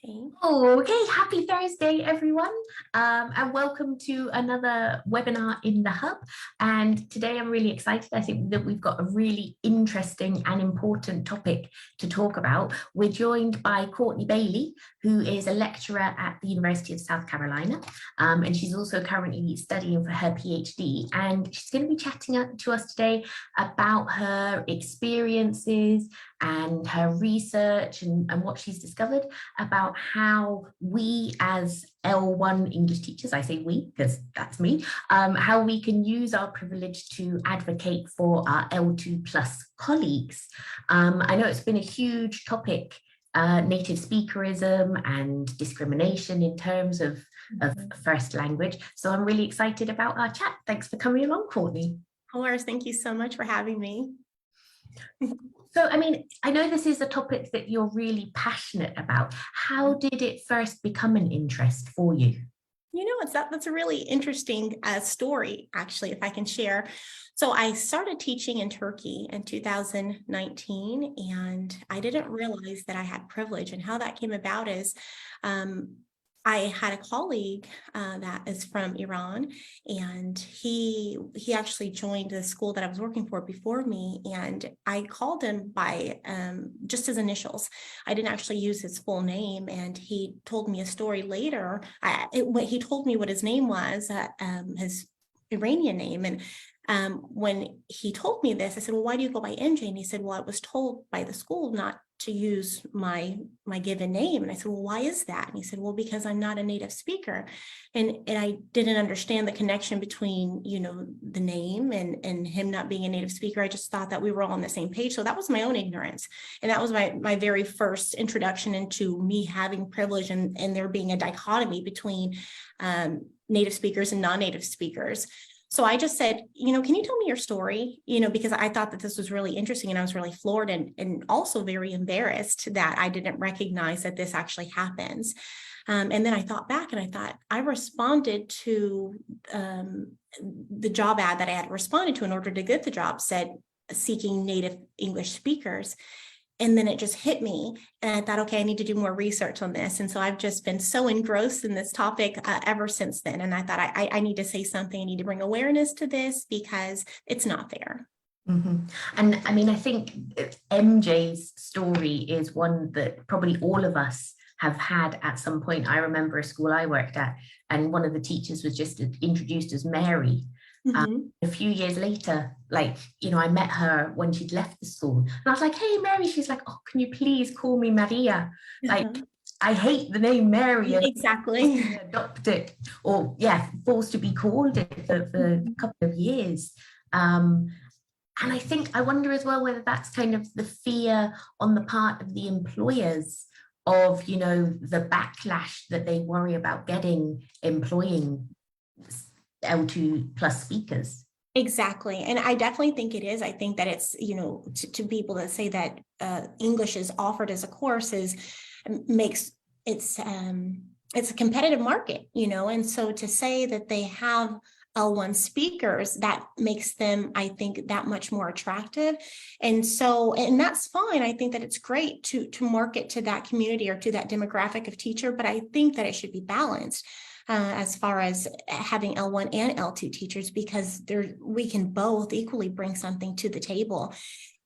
Okay. Oh, okay. Happy Thursday, everyone, and welcome to another webinar in the Hub. And today I'm really excited. I think that we've got a really interesting and important topic to talk about. We're joined by Courtney Bailey, who is a lecturer at the University of South Carolina, and she's also currently studying for her PhD. And she's going to be chatting to us today about her experiences and her research and what she's discovered about how we as L1 English teachers, I say we because that's me, how we can use our privilege to advocate for our L2 plus colleagues. I know it's been a huge topic, native speakerism and discrimination in terms of first language. So I'm really excited about our chat. Thanks for coming along, Courtney. Of course, thank you so much for having me. So, I mean, I know this is a topic that you're really passionate about. How did it first become an interest for you? That's a really interesting story, actually, if I can share. So I started teaching in Turkey in 2019, and I didn't realize that I had privilege. And how that came about is I had a colleague that is from Iran, and he actually joined the school that I was working for before me, and I called him by just his initials. I didn't actually use his full name, and he told me a story later. He told me what his name was, his Iranian name, and when he told me this, I said, "Well, why do you go by MJ?" And he said, "Well, I was told by the school not to use my given name." And I said, "Well, why is that?" And he said, "Well, because I'm not a native speaker." And I didn't understand the connection between, the name and him not being a native speaker. I just thought that we were all on the same page. So that was my own ignorance. And that was my very first introduction into me having privilege and there being a dichotomy between native speakers and non-native speakers. So I just said, can you tell me your story? Because I thought that this was really interesting, and I was really floored and also very embarrassed that I didn't recognize that this actually happens. And then I thought back and I thought I responded to the job ad that I had responded to in order to get the job, said seeking native English speakers. And then it just hit me, and I thought, okay, I need to do more research on this. And so I've just been so engrossed in this topic ever since then. And I thought I need to say something. I need to bring awareness to this because it's not fair. Mm-hmm. And I mean, I think MJ's story is one that probably all of us have had at some point. I remember a school I worked at, and one of the teachers was just introduced as Mary. A few years later, I met her when she'd left the school, and I was like, "Hey, Mary." She's like, "Oh, can you please call me Maria?" I hate the name Mary, and exactly adopt it, or forced to be called it for a couple of years. And I wonder as well whether that's kind of the fear on the part of the employers of, the backlash that they worry about getting employing L2 plus speakers. Exactly. And I definitely think it is. I think that it's, to people that say that English is offered as a course makes it's a competitive market, and so to say that they have L1 speakers, that makes them, I think, that much more attractive. And that's fine. I think that it's great to market to that community or to that demographic of teacher, but I think that it should be balanced. As far as having L1 and L2 teachers, because we can both equally bring something to the table.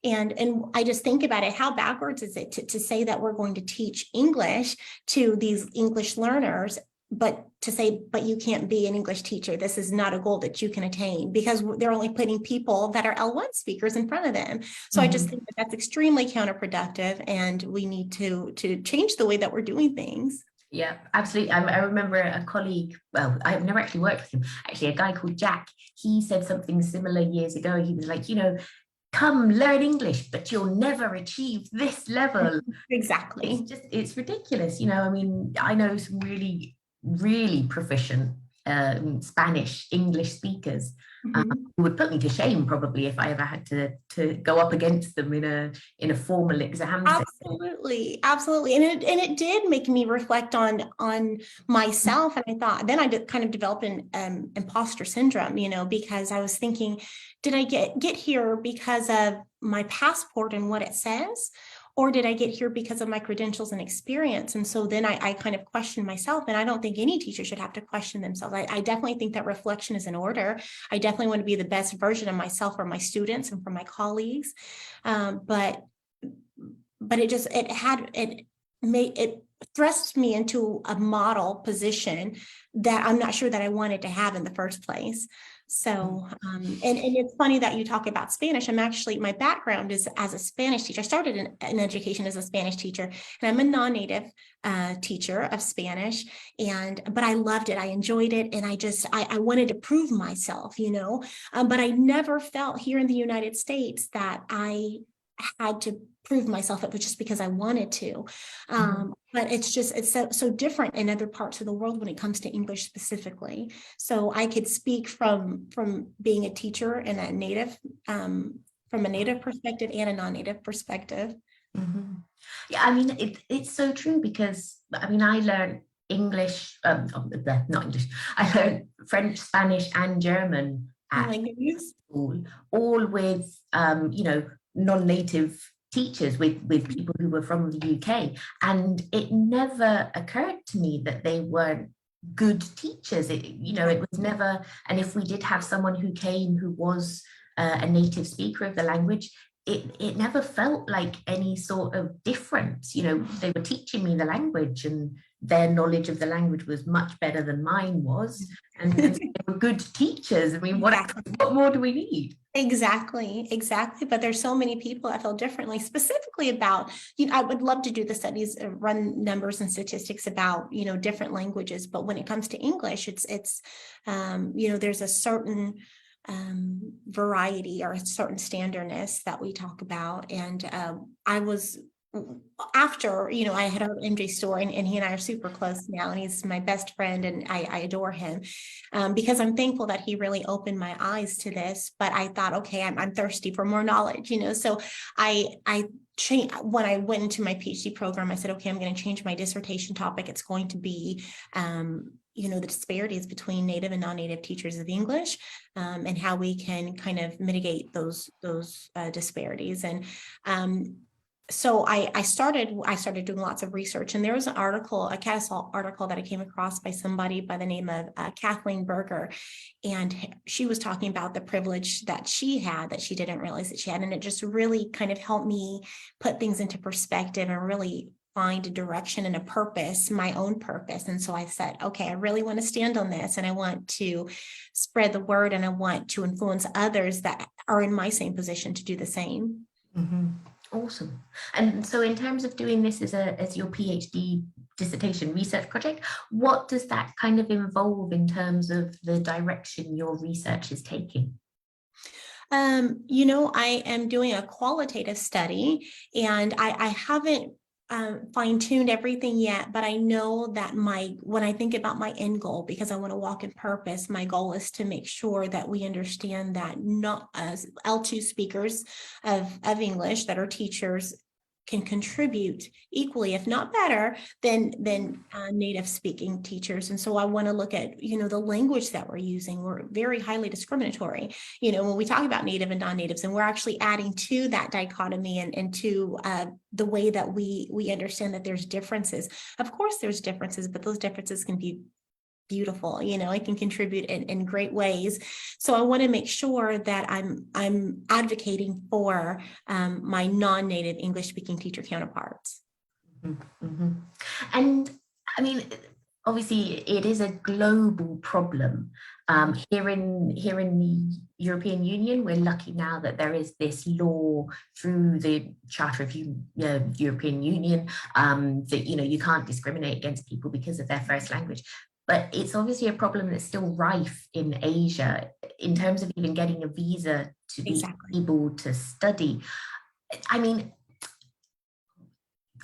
And I just think about it, how backwards is it to say that we're going to teach English to these English learners, but to say, but you can't be an English teacher. This is not a goal that you can attain, because they're only putting people that are L1 speakers in front of them. So I just think that that's extremely counterproductive, and we need to change the way that we're doing things. Yeah, absolutely. I remember a colleague, well, I've never actually worked with him, actually, a guy called Jack. He said something similar years ago. He was like, come learn English, but you'll never achieve this level. Exactly. It's ridiculous. I mean, I know some really, really proficient Spanish English speakers who would put me to shame probably if I ever had to go up against them in a formal exam. Absolutely, absolutely, and it did make me reflect on myself, and I thought then I kind of developed an imposter syndrome, because I was thinking, did I get here because of my passport and what it says, or did I get here because of my credentials and experience? And so then I kind of questioned myself, and I don't think any teacher should have to question themselves. I definitely think that reflection is in order. I definitely want to be the best version of myself for my students and for my colleagues. But it thrust me into a model position that I'm not sure that I wanted to have in the first place. So, and it's funny that you talk about Spanish. My background is as a Spanish teacher. I started in education as a Spanish teacher, and I'm a non-native teacher of Spanish. But I loved it. I enjoyed it. And I wanted to prove myself, but I never felt here in the United States that I had to prove myself. It was just because I wanted to. But it's so different in other parts of the world when it comes to English specifically. So I could speak from being a teacher and a native, from a native perspective and a non-native perspective. Yeah, I mean, it's so true, because I mean, I learned English, not English, I learned French, Spanish, and German at school, all with, non-native teachers, with people who were from the UK, and it never occurred to me that they weren't good teachers. It was never. And if we did have someone who came who was a native speaker of the language, it never felt like any sort of difference. They were teaching me the language, and their knowledge of the language was much better than mine was, and they were good teachers. I mean, what more do we need? Exactly. But there's so many people that feel differently, specifically about, I would love to do the studies, run numbers and statistics about, different languages. But when it comes to English, it's there's a certain variety or a certain standardness that we talk about. And I was, after, I had heard MJ's story, and he and I are super close now, and he's my best friend, and I adore him, because I'm thankful that he really opened my eyes to this. But I thought, okay, I'm thirsty for more knowledge, so I changed. When I went into my PhD program, I said, okay, I'm going to change my dissertation topic. It's going to be the disparities between native and non-native teachers of English, and how we can kind of mitigate those disparities. And so I started doing lots of research, and there was a CATASOL article that I came across by somebody by the name of Kathleen Berger, and she was talking about the privilege that she had that she didn't realize that she had, and it just really kind of helped me put things into perspective and really find a direction and a purpose, my own purpose. And so I said, okay, I really want to stand on this, and I want to spread the word, and I want to influence others that are in my same position to do the same. Awesome. And so in terms of doing this as your PhD dissertation research project, what does that kind of involve in terms of the direction your research is taking? I am doing a qualitative study, and I haven't fine-tuned everything yet, but I know that when I think about my end goal, because I want to walk in purpose, my goal is to make sure that we understand that not as L2 speakers of English that are teachers can contribute equally, if not better, than native speaking teachers. And so I want to look at, the language that we're using. We're very highly discriminatory, when we talk about native and non-natives, and we're actually adding to that dichotomy and to the way that we understand that there's differences. Of course, there's differences, but those differences can be beautiful. It can contribute in great ways. So I want to make sure that I'm advocating for my non-native English speaking teacher counterparts. And I mean, obviously it is a global problem. Here in the European Union, we're lucky now that there is this law through the Charter of European Union that you can't discriminate against people because of their first language. But it's obviously a problem that's still rife in Asia in terms of even getting a visa to be able to study. I mean,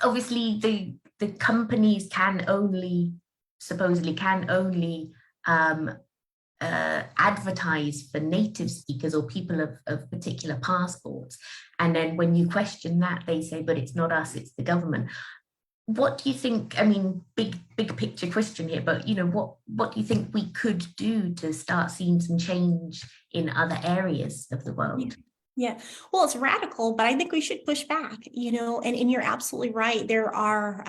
obviously the companies supposedly can only advertise for native speakers or people of particular passports. And then when you question that, they say, but it's not us, it's the government. What do you think? I mean, big picture question here, but what do you think we could do to start seeing some change in other areas of the world? Yeah, well, it's radical, but I think we should push back, and you're absolutely right. There are,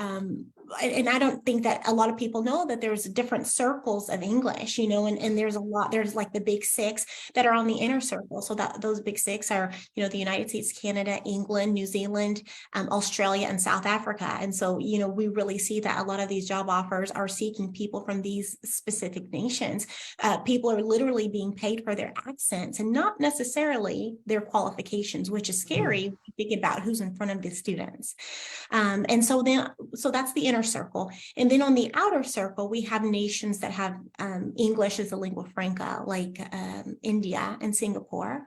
and I don't think that a lot of people know that there's different circles of English, and there's like the big six that are on the inner circle. So that those big six are, the United States, Canada, England, New Zealand, Australia, and South Africa. And so, we really see that a lot of these job offers are seeking people from these specific nations. People are literally being paid for their accents and not necessarily their qualifications, which is scary when you think about who's in front of the students. And so that's the inner circle. And then on the outer circle, we have nations that have English as a lingua franca, like India and Singapore.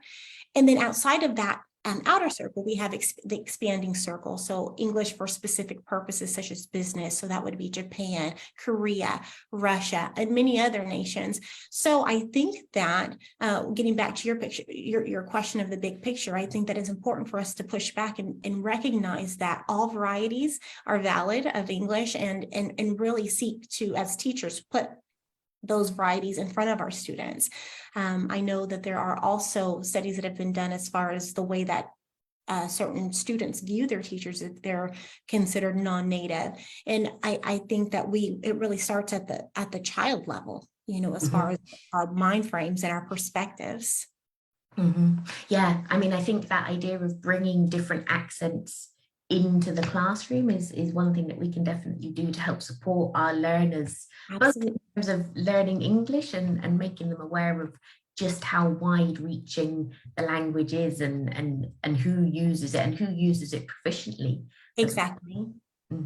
And then outside of that outer circle, we have the expanding circle. So English for specific purposes such as business. So that would be Japan, Korea, Russia, and many other nations. So I think that getting back to your picture, your question of the big picture, I think that it's important for us to push back and recognize that all varieties are valid of English and really seek to, as teachers, put those varieties in front of our students. I know that there are also studies that have been done as far as the way that certain students view their teachers if they're considered non-native. And I think that it really starts at the child level, as far as our mind frames and our perspectives. Yeah, I mean, I think that idea of bringing different accents into the classroom is one thing that we can definitely do to help support our learners, Absolutely. both in terms of learning English and making them aware of just how wide reaching the language is and who uses it and who uses it proficiently. Exactly.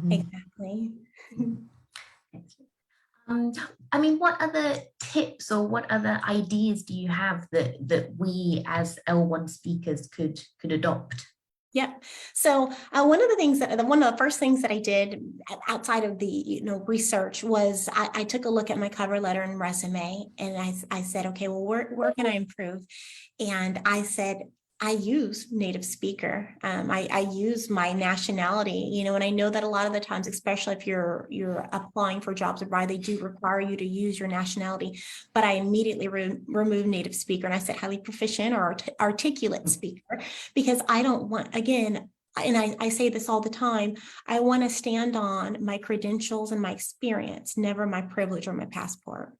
Exactly. I mean, what other tips or what other ideas do you have that we as L1 speakers could adopt? Yep. So one of the first things that I did outside of the research was I took a look at my cover letter and resume, and I said, okay, well, where can I improve? And I said, I use native speaker. I use my nationality, and I know that a lot of the times, especially if you're applying for jobs abroad, they do require you to use your nationality. But I immediately removed native speaker, and I said highly proficient or articulate speaker, because I don't want, again, and I say this all the time, I want to stand on my credentials and my experience, never my privilege or my passport.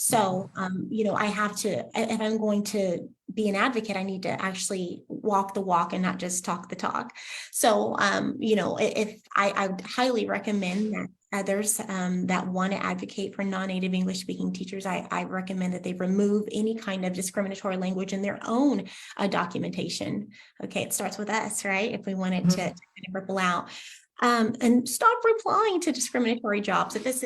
So, I have to, if I'm going to be an advocate, I need to actually walk the walk and not just talk the talk. So, if I highly recommend that others that want to advocate for non-native English speaking teachers, I recommend that they remove any kind of discriminatory language in their own documentation. Okay, it starts with us, right? If we want it to kind of ripple out. And stop replying to discriminatory jobs. If it's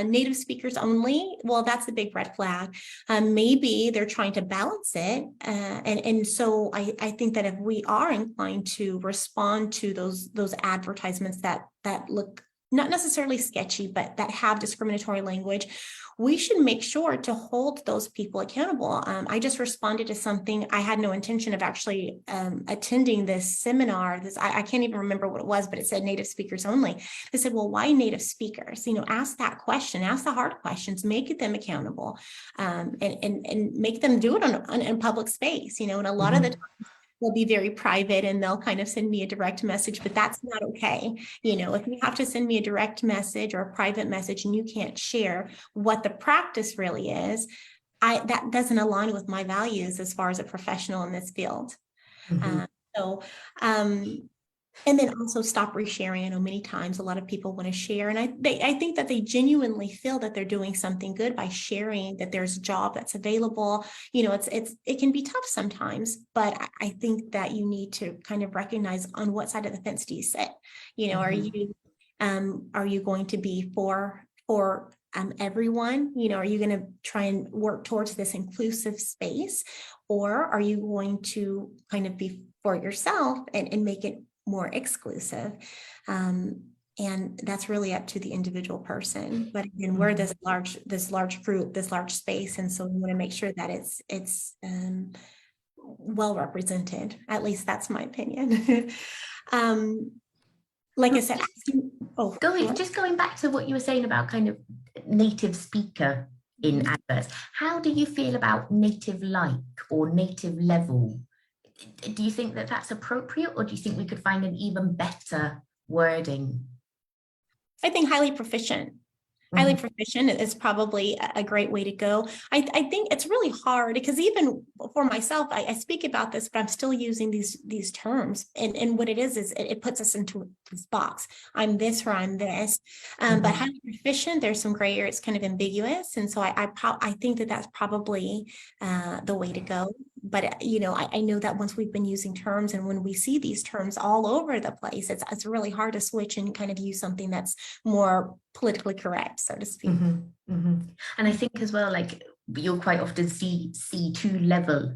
native speakers only, well, that's a big red flag. Maybe they're trying to balance it. And so I think that if we are inclined to respond to those advertisements that look not necessarily sketchy, but that have discriminatory language, we should make sure to hold those people accountable. I just responded to something. I had no intention of actually attending this seminar. I can't even remember what it was, but it said native speakers only. They said, well, why native speakers? Ask that question, ask the hard questions, make them accountable, and make them do it in public space, and a lot of the time, they'll be very private and they'll kind of send me a direct message, but that's not okay. If you have to send me a direct message or a private message and you can't share what the practice really is, that doesn't align with my values as far as a professional in this field. And then also stop resharing. I know many times a lot of people want to share, and I think that they genuinely feel that they're doing something good by sharing that there's a job that's available. It can be tough sometimes, but I think that you need to kind of recognize on what side of the fence do you sit. Are you going to be for everyone? Are you going to try and work towards this inclusive space, or are you going to kind of be for yourself and make it more exclusive? And that's really up to the individual person. But again, we're this large group, this large space, and so we want to make sure that it's well represented. At least that's my opinion. Like I said, going back to what you were saying about kind of native speaker in adverts, how do you feel about native like or native level do you think that that's appropriate, or do you think we could find an even better wording? I think highly proficient. Highly proficient is probably a great way to go. I think it's really hard because even for myself, I speak about this, but I'm still using these terms. And what it is it puts us into this box. I'm this or I'm this. But highly proficient, there's some gray area. It's kind of ambiguous. And so I think that that's probably the way to go. But, you know, I know that once we've been using terms and when we see these terms all over the place, it's really hard to switch and kind of use something that's more politically correct, so to speak. And I think as well, like you'll quite often see C2 level.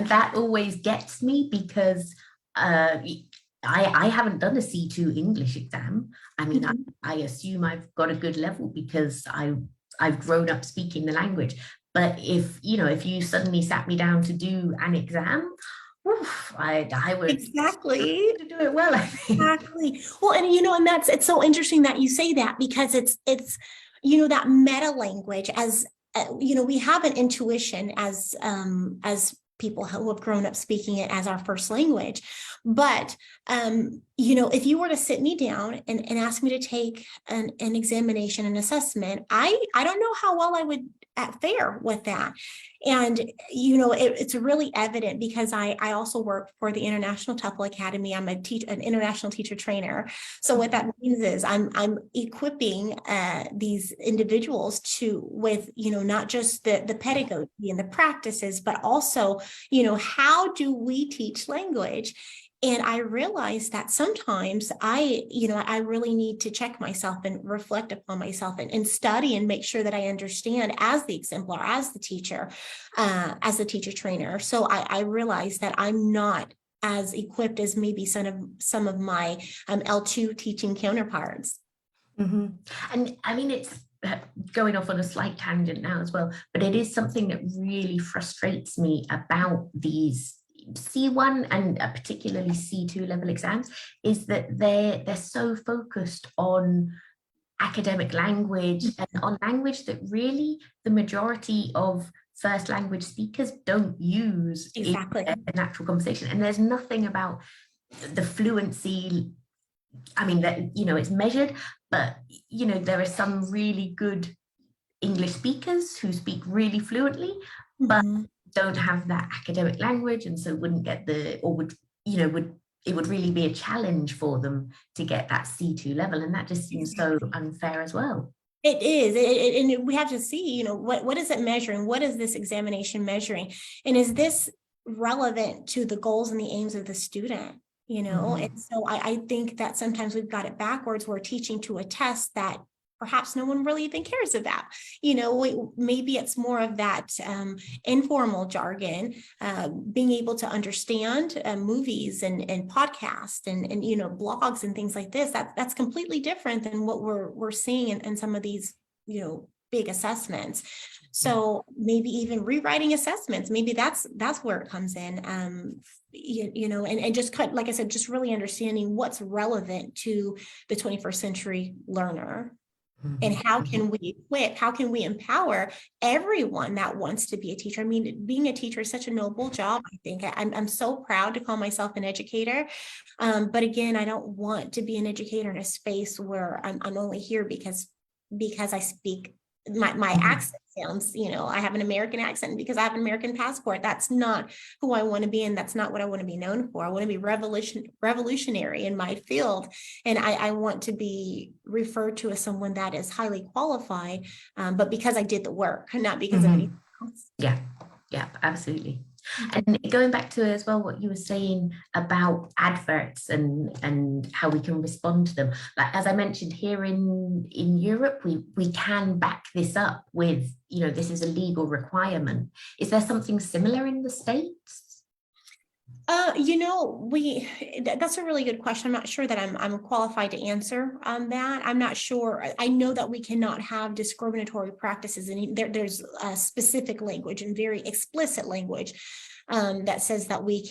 That always gets me because I haven't done a C2 English exam. I mean, I assume I've got a good level because I've grown up speaking the language. But if you suddenly sat me down to do an exam, I would exactly to do it well, I think. Exactly. Well, and and it's so interesting that you say that because it's that meta language as we have an intuition as people who have grown up speaking it as our first language. But, if you were to sit me down and ask me to take an examination, an assessment, I don't know how well I would fare with that. And, it's really evident because I also work for the International TEFL Academy. I'm an international teacher trainer. So what that means is I'm equipping these individuals with not just the pedagogy and the practices, but also, how do we teach language? And I realized that sometimes I really need to check myself and reflect upon myself and study and make sure that I understand as the exemplar, as the teacher trainer. So I realized that I'm not as equipped as maybe some of my L2 teaching counterparts. And I mean, it's going off on a slight tangent now as well, but it is something that really frustrates me about these C1 and particularly C2 level exams is that they're so focused on academic language and on language that really the majority of first language speakers don't use Exactly. in a natural conversation. And there's nothing about the fluency. I mean, that it's measured, but there are some really good English speakers who speak really fluently, but don't have that academic language, and so wouldn't get it would really be a challenge for them to get that C2 level, and that just seems so unfair as well. It is, and we have to see, what is it measuring? What is this examination measuring? And is this relevant to the goals and the aims of the student? And so I think that sometimes we've got it backwards. We're teaching to a test that perhaps no one really even cares about. Maybe it's more of that informal jargon, being able to understand movies and podcasts and blogs and things like this. That's completely different than what we're seeing in some of these big assessments. So maybe even rewriting assessments, maybe that's where it comes in. And just like I said, just really understanding what's relevant to the 21st century learner. And how can we equip, how can we empower everyone that wants to be a teacher? I mean, being a teacher is such a noble job. I think I'm so proud to call myself an educator. But again, I don't want to be an educator in a space where I'm only here because I speak my accent sounds, I have an American accent because I have an American passport. That's not who I want to be, and that's not what I want to be known for. I want to be revolutionary in my field, and I want to be referred to as someone that is highly qualified, but because I did the work, not because of anything else. Yeah, absolutely. And going back to as well what you were saying about adverts and how we can respond to them, like as I mentioned, here in Europe we can back this up with this is a legal requirement. Is there something similar in the States? That's a really good question. I'm not sure that I'm qualified to answer on that. I'm not sure. I know that we cannot have discriminatory practices, and there's a specific language and very explicit language that says that we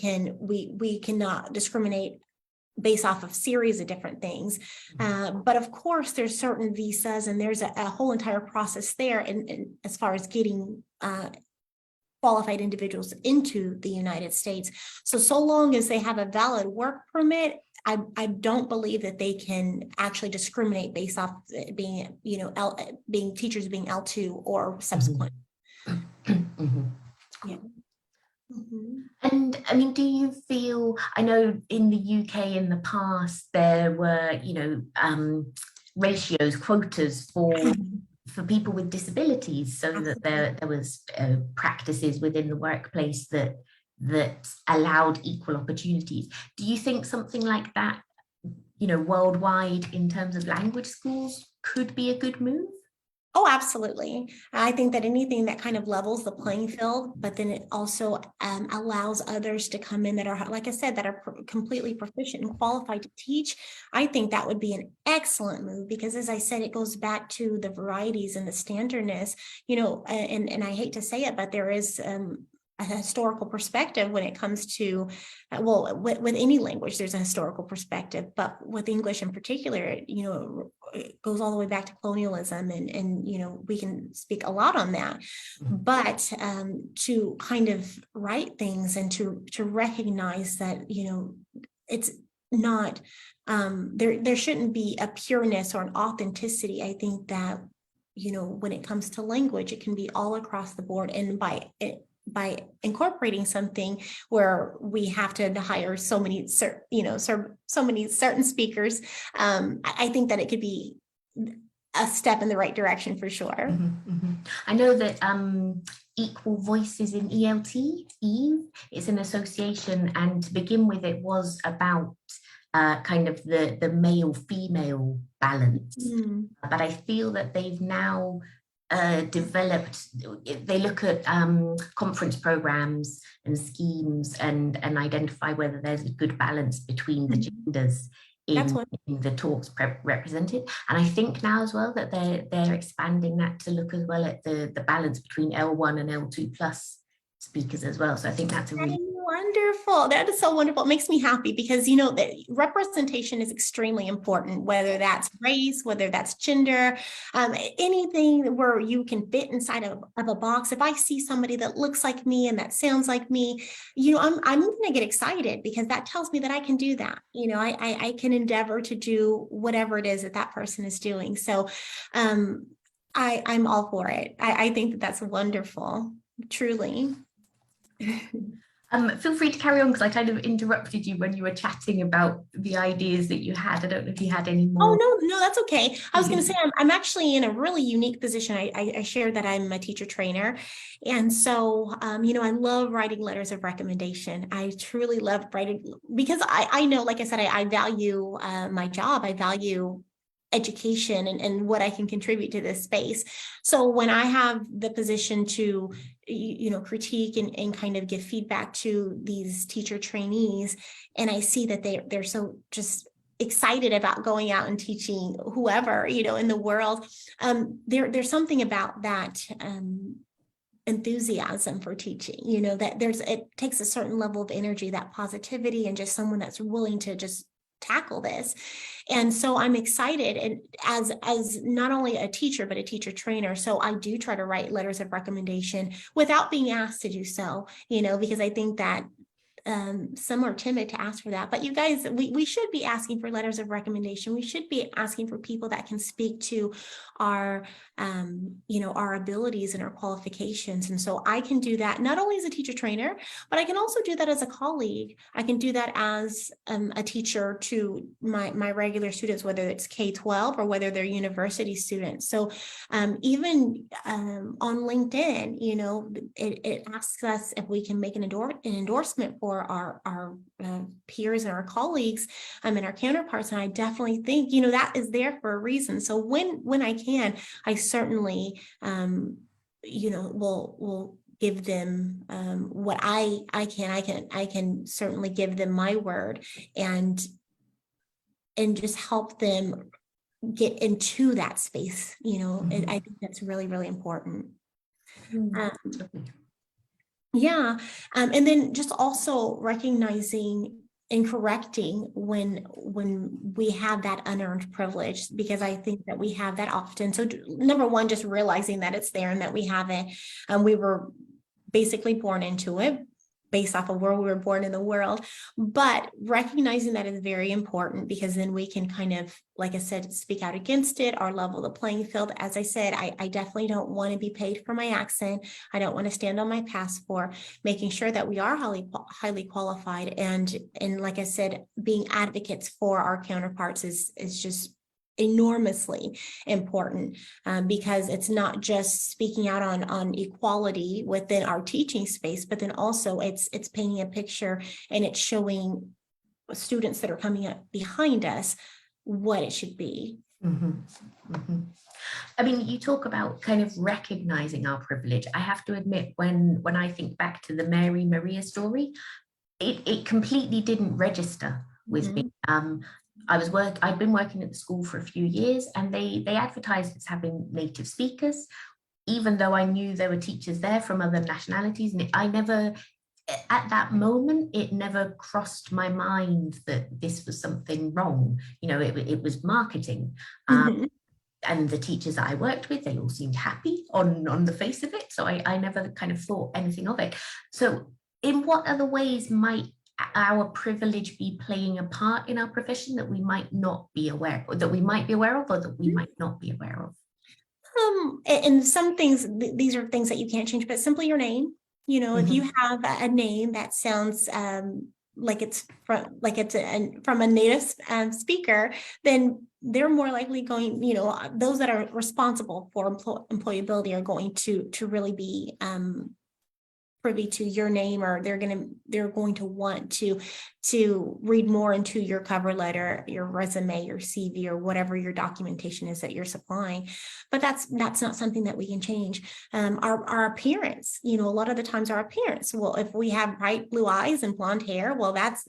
cannot discriminate based off of series of different things. But of course, there's certain visas, and there's a whole entire process there, and as far as getting qualified individuals into the United States. So long as they have a valid work permit, I don't believe that they can actually discriminate based off being, being teachers being L2 or subsequent. Yeah. And I mean, do you feel, I know in the UK in the past, there were, ratios, quotas for people with disabilities, so that there was practices within the workplace that allowed equal opportunities. Do you think something like that, worldwide in terms of language schools could be a good move? Oh, absolutely. I think that anything that kind of levels the playing field, but then it also allows others to come in that are, like I said, that are completely proficient and qualified to teach. I think that would be an excellent move because, as I said, it goes back to the varieties and the standardness, and I hate to say it, but there is a historical perspective when it comes to, with any language, there's a historical perspective, but with English in particular, it goes all the way back to colonialism, and we can speak a lot on that. But to kind of write things and to recognize that, it's not, there shouldn't be a pureness or an authenticity. I think that, when it comes to language, it can be all across the board, and by incorporating something where we have to hire so many certain speakers, I think that it could be a step in the right direction for sure. I know that Equal Voices in ELT, EVE, is an association, and to begin with, it was about kind of the male-female balance. But I feel that they've now developed, they look at conference programs and schemes and identify whether there's a good balance between the genders in the talks represented. And I think now as well that they're expanding that to look as well at the balance between L1 and L2 plus speakers as well. So I think that's a really wonderful. That is so wonderful. It makes me happy because, that representation is extremely important, whether that's race, whether that's gender, anything where you can fit inside of a box. If I see somebody that looks like me and that sounds like me, I'm going to get excited because that tells me that I can do that. I can endeavor to do whatever it is that person is doing. So I'm all for it. I think that that's wonderful, truly. Feel free to carry on because I kind of interrupted you when you were chatting about the ideas that you had. I don't know if you had any more. Oh, no, that's okay. I was going to say, I'm actually in a really unique position. I shared that I'm a teacher trainer. And so, I love writing letters of recommendation. I truly love writing because I know, like I said, I value my job. I value education and what I can contribute to this space. So when I have the position to, critique and kind of give feedback to these teacher trainees, and I see that they're so just excited about going out and teaching whoever, in the world, there's something about that enthusiasm for teaching, that it takes a certain level of energy, that positivity, and just someone that's willing to just tackle this. And so I'm excited, and as not only a teacher but a teacher trainer, so I do try to write letters of recommendation without being asked to do so, because I think that some are timid to ask for that. But you guys, we should be asking for letters of recommendation. We should be asking for people that can speak to our our abilities and our qualifications. And so I can do that not only as a teacher trainer, but I can also do that as a colleague. I can do that as a teacher to my regular students, whether it's K-12 or whether they're university students. So even on LinkedIn, it asks us if we can make an endorsement for our peers and our colleagues and our counterparts. And I definitely think, that is there for a reason. So when I can, I certainly, will give them what I can certainly give them my word and just help them get into that space. I think that's really, really important. Yeah. And then just also recognizing and correcting when we have that unearned privilege, because I think that we have that often. So number one, just realizing that it's there and that we have it. We were basically born into it based off of where we were born in the world. But recognizing that is very important, because then we can kind of, like I said, speak out against it or level the playing field. As I said, I definitely don't want to be paid for my accent. I don't want to stand on my passport, making sure that we are highly qualified. And like I said, being advocates for our counterparts is just enormously important, because it's not just speaking out on equality within our teaching space, but then also it's painting a picture, and it's showing students that are coming up behind us what it should be. I mean, you talk about kind of recognizing our privilege. I have to admit, when I think back to the Mary Maria story, it completely didn't register with me. I'd been working at the school for a few years, and they advertised as having native speakers, even though I knew there were teachers there from other nationalities. And I never, at that moment, it never crossed my mind that this was something wrong. You know, it was marketing. And the teachers that I worked with, they all seemed happy on the face of it. So I never kind of thought anything of it. So in what other ways might our privilege be playing a part in our profession that we might not be aware, or that we might be aware of, or that we might not be aware of? And some things, these are things that you can't change, but simply your name. You know, if you have a name that sounds like it's from a native speaker, then they're more likely going, you know, those that are responsible for employability are going to really be privy to your name, or they're going to want to read more into your cover letter, your resume, your CV, or whatever your documentation is that you're supplying. But that's not something that we can change. Our appearance, you know, a lot of the times our appearance, well, if we have bright blue eyes and blonde hair, well, that's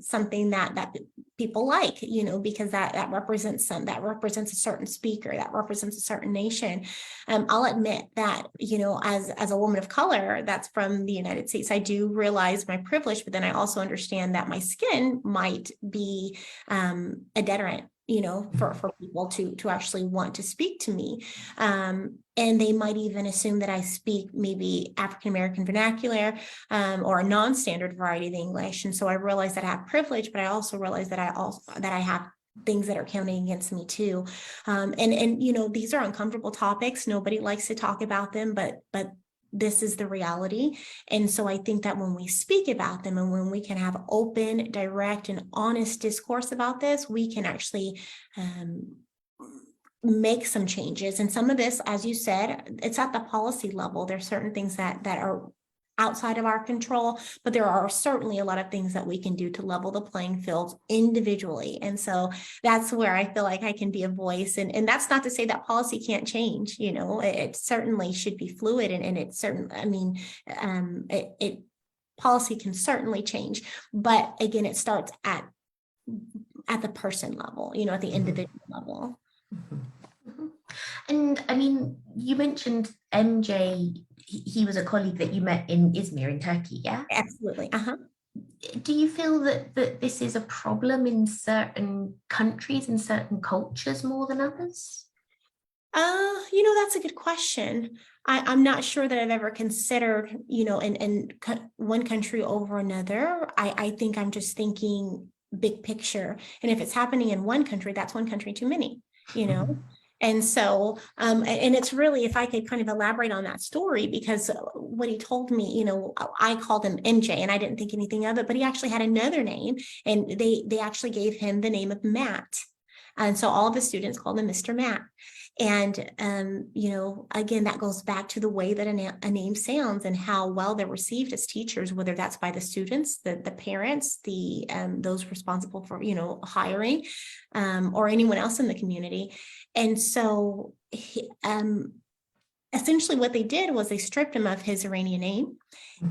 something that people like, you know, because that represents a certain speaker, that represents a certain nation. I'll admit that, you know, as a woman of color that's from the United States, I do realize my privilege, but then I also understand that my skin might be a deterrent, you know, for people to actually want to speak to me. And they might even assume that I speak maybe African-American vernacular or a non-standard variety of English. And so I realize that I have privilege, but I also realize that I have things that are counting against me too. And you know, these are uncomfortable topics. Nobody likes to talk about them, but this is the reality. And so I think that when we speak about them, and when we can have open, direct, and honest discourse about this, we can actually make some changes. And some of this, as you said, it's at the policy level. There's certain things that are outside of our control, but there are certainly a lot of things that we can do to level the playing field individually. And so that's where I feel like I can be a voice. And that's not to say that policy can't change, you know, it certainly should be fluid, and it's certain, I mean, policy can certainly change, but again, it starts at the person level, you know, at the individual level. And I mean, you mentioned MJ, he was a colleague that you met in Izmir in Turkey, yeah? Absolutely. Do you feel that this is a problem in certain countries and certain cultures more than others? You know, that's a good question. I'm not sure that I've ever considered, you know, in one country over another. I think I'm just thinking big picture. And if it's happening in one country, that's one country too many, you know? And so, and it's really, if I could kind of elaborate on that story, because what he told me, you know, I called him MJ and I didn't think anything of it, but he actually had another name, and they actually gave him the name of Matt. And so all of the students called him Mr. Matt. And, you know, again, that goes back to the way that a name sounds and how well they're received as teachers, whether that's by the students, the parents, those responsible for, you know, hiring, or anyone else in the community. And so essentially what they did was they stripped him of his Iranian name.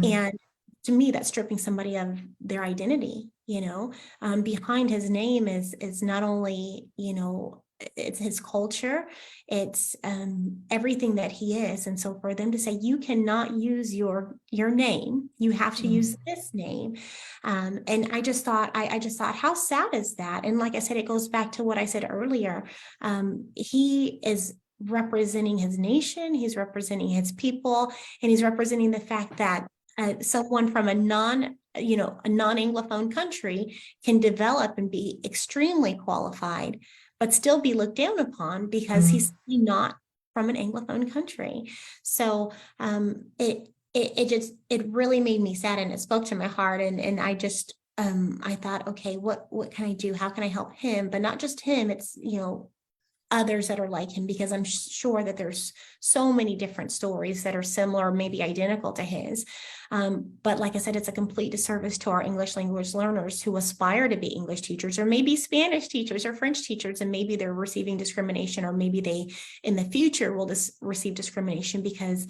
And to me, that's stripping somebody of their identity, you know. Behind his name is not only, you know, it's his culture, it's everything that he is. And so for them to say, you cannot use your name, you have to use this name. And I just thought, how sad is that? And like I said, it goes back to what I said earlier. He is representing his nation, he's representing his people, and he's representing the fact that someone from a non-Anglophone country can develop and be extremely qualified, but still be looked down upon because he's not from an Anglophone country. So it really made me sad, and it spoke to my heart. And I just I thought, okay, what can I do? How can I help him? But not just him, it's, others that are like him, because I'm sure that there's so many different stories that are similar, maybe identical to his. But like I said, it's a complete disservice to our English language learners who aspire to be English teachers, or maybe Spanish teachers or French teachers, and maybe they're receiving discrimination, or maybe they in the future will receive discrimination because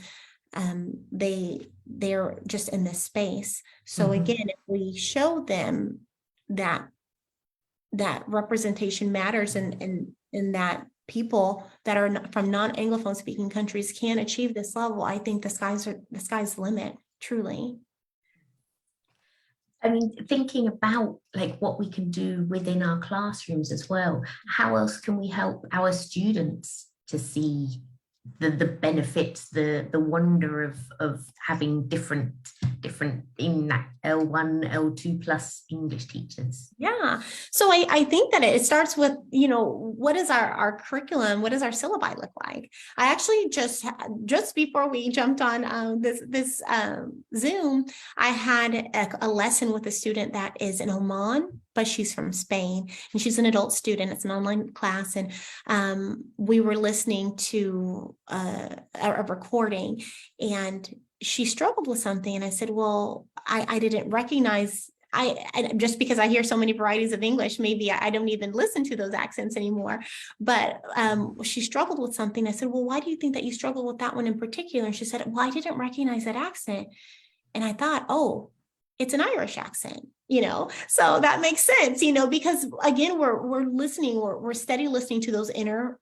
they're just in this space. So again, if we show them that representation matters, and that people that are from non-Anglophone speaking countries can achieve this level, I think the sky's the limit, truly. I mean, thinking about like what we can do within our classrooms as well, how else can we help our students to see the benefits, the wonder of having different in that L1, L2 plus English teachers? Yeah. So I think that it starts with, what is our curriculum? What does our syllabi look like? I actually just before we jumped on this Zoom, I had a lesson with a student that is in Oman, but she's from Spain, and she's an adult student. It's an online class. And we were listening to a recording, and she struggled with something. And I said, well, I didn't recognize, I just because I hear so many varieties of English, maybe I don't even listen to those accents anymore. But she struggled with something. I said, well, why do you think that you struggle with that one in particular? And she said, well, I didn't recognize that accent. And I thought, oh, it's an Irish accent, so that makes sense, because again, we're listening, we're steady listening to those inner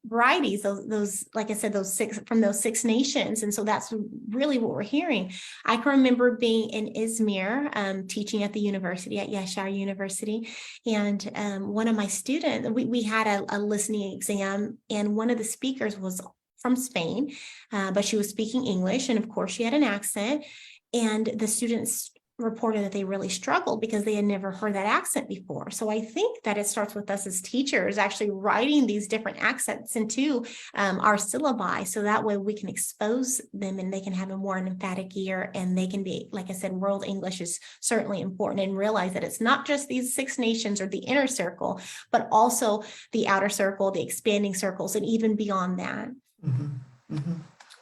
varieties, those like I said, those six nations. And so that's really what we're hearing. I can remember being in Izmir, teaching at the university, at Yashar University, and one of my students, we had a listening exam, and one of the speakers was from Spain, but she was speaking English, and of course she had an accent, and the students reported that they really struggled because they had never heard that accent before. So I think that it starts with us as teachers actually writing these different accents into our syllabi, so that way we can expose them and they can have a more emphatic ear, and they can be, like I said, world English is certainly important, and realize that it's not just these six nations or the inner circle, but also the outer circle, the expanding circles, and even beyond that.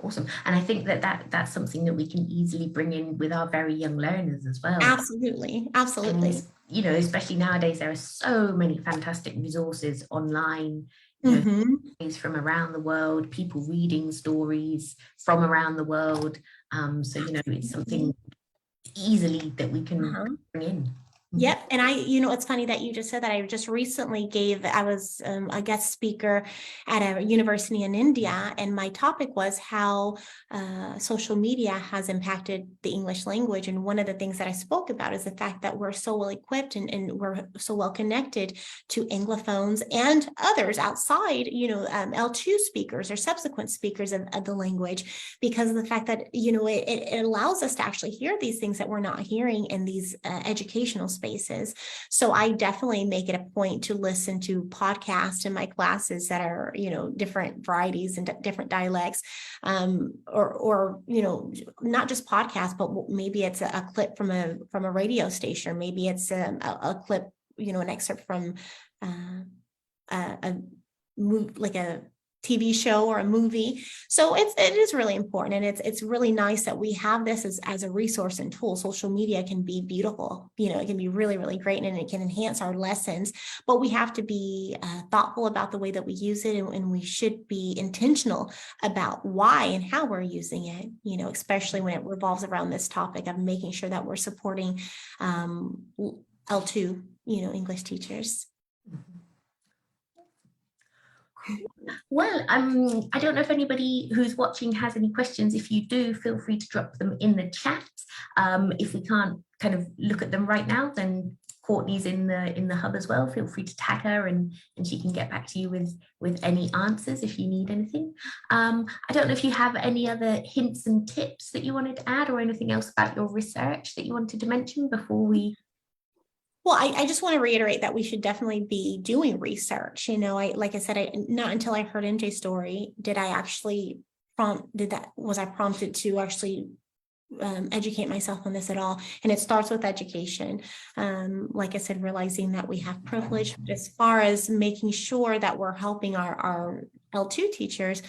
Awesome. And I think that's something that we can easily bring in with our very young learners as well. Absolutely. And, especially nowadays, there are so many fantastic resources online, from around the world, people reading stories from around the world. So, it's something easily that we can bring in. Yep. And it's funny that you just said that. I just recently I was a guest speaker at a university in India, and my topic was how social media has impacted the English language. And one of the things that I spoke about is the fact that we're so well equipped and we're so well connected to Anglophones and others outside, L2 speakers or subsequent speakers of the language, because of the fact that, it allows us to actually hear these things that we're not hearing in these educational spaces. So I definitely make it a point to listen to podcasts in my classes that are, different varieties and different dialects, or not just podcasts, but maybe it's a clip from a radio station, maybe it's a clip, an excerpt from a move, like a TV show or a movie. So it is really important, and it's really nice that we have this as a resource and tool. Social media can be beautiful, it can be really, really great, and it can enhance our lessons, but we have to be thoughtful about the way that we use it, and we should be intentional about why and how we're using it, especially when it revolves around this topic of making sure that we're supporting L2, English teachers. Well, I don't know if anybody who's watching has any questions. If you do, feel free to drop them in the chat. If we can't kind of look at them right now, then Courtney's in the hub as well. Feel free to tag her, and she can get back to you with any answers if you need anything. I don't know if you have any other hints and tips that you wanted to add, or anything else about your research that you wanted to mention before we. Well, I just want to reiterate that we should definitely be doing research. Like I said, not until I heard MJ's story did I actually was I prompted to actually educate myself on this at all. And it starts with education. Like I said, realizing that we have privilege as far as making sure that we're helping our L2 teachers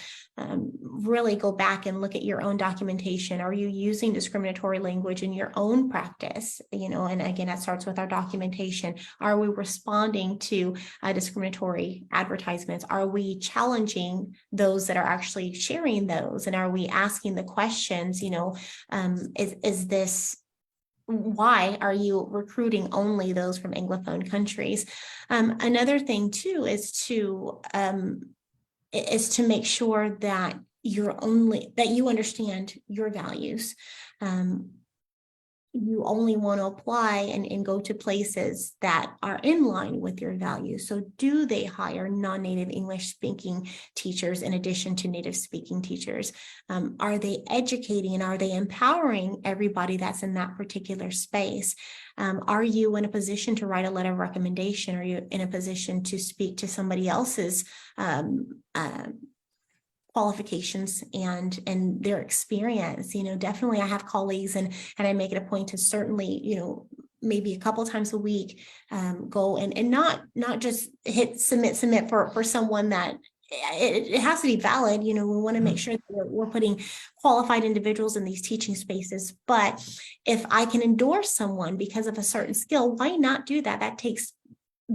really go back and look at your own documentation. Are you using discriminatory language in your own practice? And again, that starts with our documentation. Are we responding to discriminatory advertisements? Are we challenging those that are actually sharing those? And are we asking the questions, is this, why are you recruiting only those from Anglophone countries? Another thing too is to make sure that you understand your values. You only want to apply and go to places that are in line with your values. So do they hire non-native English speaking teachers in addition to native speaking teachers? Are they educating and are they empowering everybody that's in that particular space? Are you in a position to write a letter of recommendation? Are you in a position to speak to somebody else's qualifications and their experience? Definitely I have colleagues and I make it a point to certainly, maybe a couple times a week, go and not just hit submit for someone that it has to be valid. We want to make sure that we're putting qualified individuals in these teaching spaces. But if I can endorse someone because of a certain skill, why not do that? That takes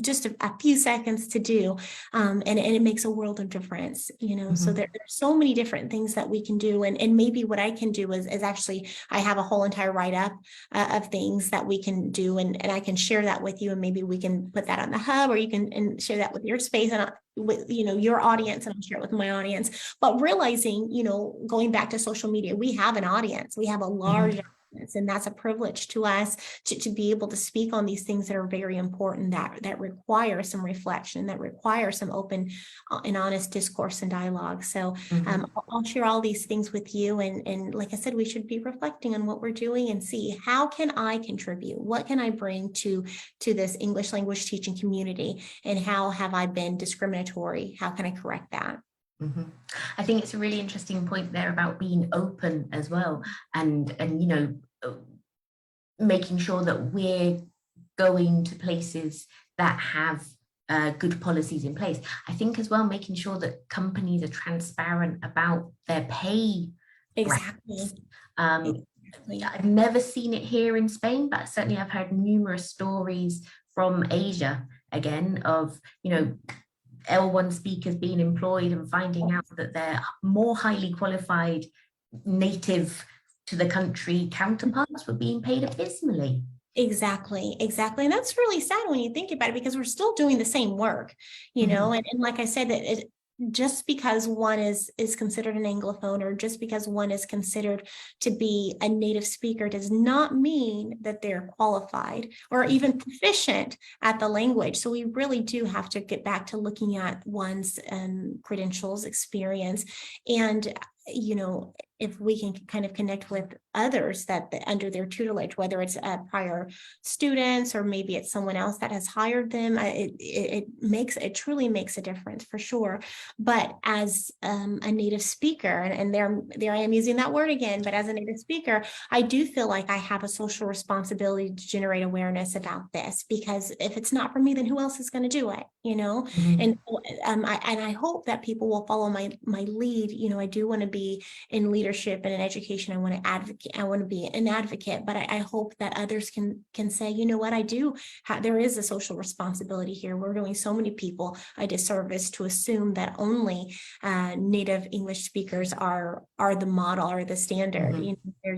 just a few seconds to do, and it makes a world of difference. So there's so many different things that we can do, and maybe what I can do is actually I have a whole entire write-up of things that we can do, and I can share that with you, and maybe we can put that on the hub, or you can share that with your space and with your audience, and I'll share it with my audience. But realizing, going back to social media, we have an audience, we have a large audience, and that's a privilege to us to be able to speak on these things that are very important, that require some reflection, that require some open and honest discourse and dialogue. So I'll share all these things with you, and like I said, we should be reflecting on what we're doing and see, how can I contribute? What can I bring to this English language teaching community, and how have I been discriminatory? How can I correct that? I think it's a really interesting point there about being open as well, and making sure that we're going to places that have good policies in place. I think as well, making sure that companies are transparent about their pay. Exactly. I've never seen it here in Spain, but certainly I've heard numerous stories from Asia, again, of L1 speakers being employed and finding out that they're more highly qualified native to the country counterparts were being paid abysmally. Exactly. And that's really sad when you think about it, because we're still doing the same work, and like I said, that just because one is considered an Anglophone, or just because one is considered to be a native speaker, does not mean that they're qualified or even proficient at the language. So we really do have to get back to looking at one's credentials, experience, and if we can kind of connect with others that under their tutelage, whether it's prior students or maybe it's someone else that has hired them, it truly makes a difference, for sure. But as a native speaker, and there I am using that word again, but as a native speaker, I do feel like I have a social responsibility to generate awareness about this, because if it's not for me, then who else is going to do it? And I hope that people will follow my lead. I do want to be in leadership and in education. I want to advocate. I want to be an advocate, but I hope that others can say, what, there is a social responsibility here. We're doing so many people a disservice to assume that only native English speakers are the model or the standard.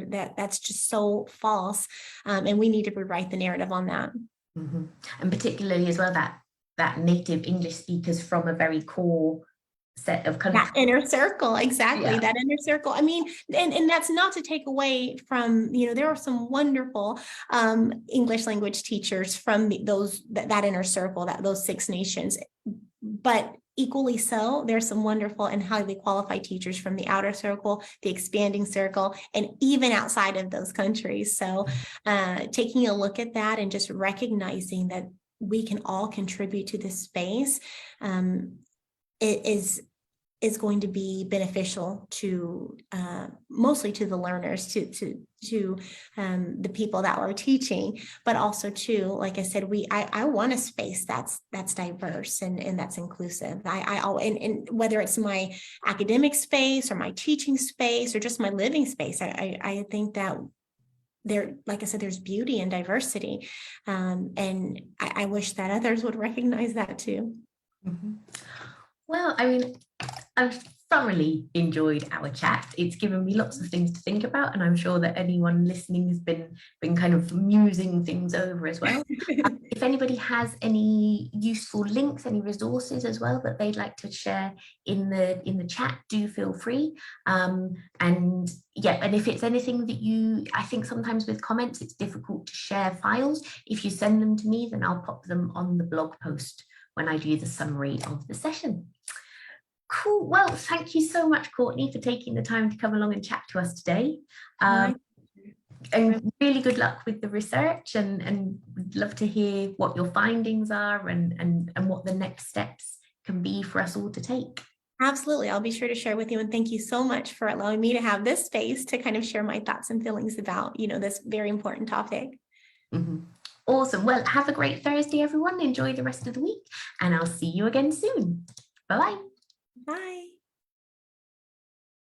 That's just so false, and we need to rewrite the narrative on that. And particularly as well, that native English speakers from a very core set of That countries. inner circle, exactly. Yeah. That inner circle. I mean, and that's not to take away from, there are some wonderful English language teachers from that inner circle, those 6 nations. But equally so, there's some wonderful and highly qualified teachers from the outer circle, the expanding circle, and even outside of those countries. So taking a look at that and just recognizing that we can all contribute to this space is going to be beneficial to mostly to the learners, to the people that we're teaching, but also to, like I said, I want a space that's diverse and that's inclusive. And whether it's my academic space or my teaching space or just my living space, I think that like I said, there's beauty and diversity, and I wish that others would recognize that too. Mm-hmm. Well, I mean, I've thoroughly enjoyed our chat. It's given me lots of things to think about, and I'm sure that anyone listening has been kind of musing things over as well. If anybody has any useful links, any resources as well that they'd like to share in the chat, do feel free. And yeah, and if it's anything that I think sometimes with comments it's difficult to share files. If you send them to me, then I'll pop them on the blog post when I do the summary of the session. Cool. Well, thank you so much, Courtney, for taking the time to come along and chat to us today. And really good luck with the research, and would love to hear what your findings are and what the next steps can be for us all to take. Absolutely. I'll be sure to share with you. And thank you so much for allowing me to have this space to kind of share my thoughts and feelings about, this very important topic. Mm-hmm. Awesome. Well, have a great Thursday, everyone. Enjoy the rest of the week, and I'll see you again soon. Bye-bye. Bye.